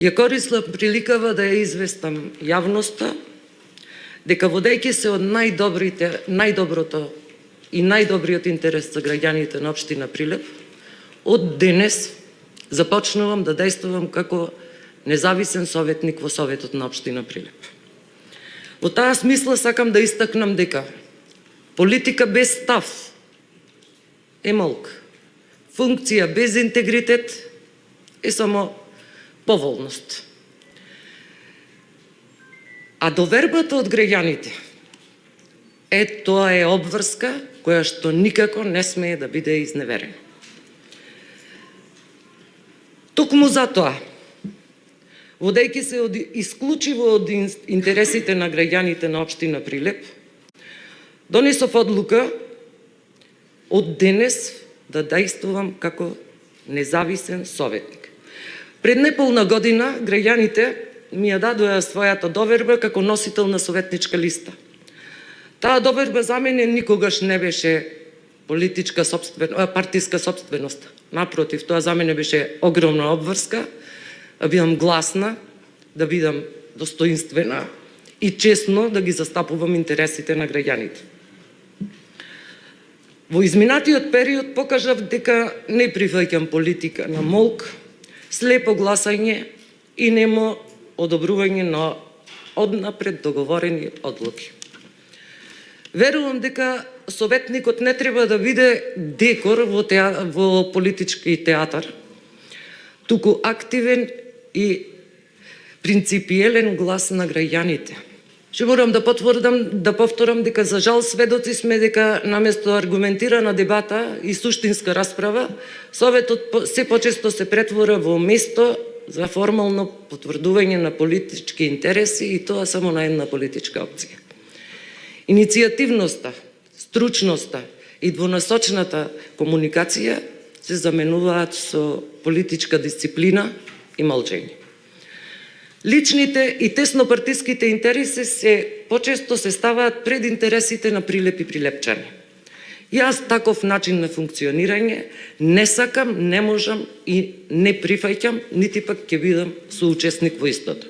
Ја користам приликава да ја известам јавноста дека водејќи се од најдоброто и најдобриот интерес за граѓаните на општина Прилеп, од денес започнувам да действувам како независен советник во Советот на општина Прилеп. Во таа смисла сакам да истакнам дека политика без став е молк. Функција без интегритет е само поволност. А довербата од граѓаните тоа е обврска која што никако не смее да биде изневерена. Токму затоа, водејќи се исклучиво од интересите на граѓаните на општина Прилеп, донесов одлука од денес да действувам како независен советник. Пред неполна година граѓаните ми ја дадоа својата доверба како носител на советничка листа. Таа доверба за мене никогаш не беше партиска собственост. Напротив, тоа за мене беше огромна обврска, да бидам гласна, да бидам достоинствена и честно да ги застапувам интересите на граѓаните. Во изминатиот период покажав дека не прифаќам политика на молк, слепо гласање и немо одобрување на однапред договорени одлуки. Верувам дека советникот не треба да биде декор во политички театар, туку активен и принципиелен глас на граѓаните. Ще морам да повторам дека за жал сведоци сме дека наместо аргументирана дебата и суштинска расправа, Советот се почесто се претвора во место за формално потврдување на политички интереси и тоа само на една политичка опција. Иницијативноста, стручноста и двонасочната комуникација се заменуваат со политичка дисциплина и молчење. Личните и теснопартиските интереси почесто се ставаат пред интересите на Прилеп и прилепчани. Јас таков начин на функционирање не сакам, не можам и не прифаќам, нити пак ќе бидам соучесник во истото.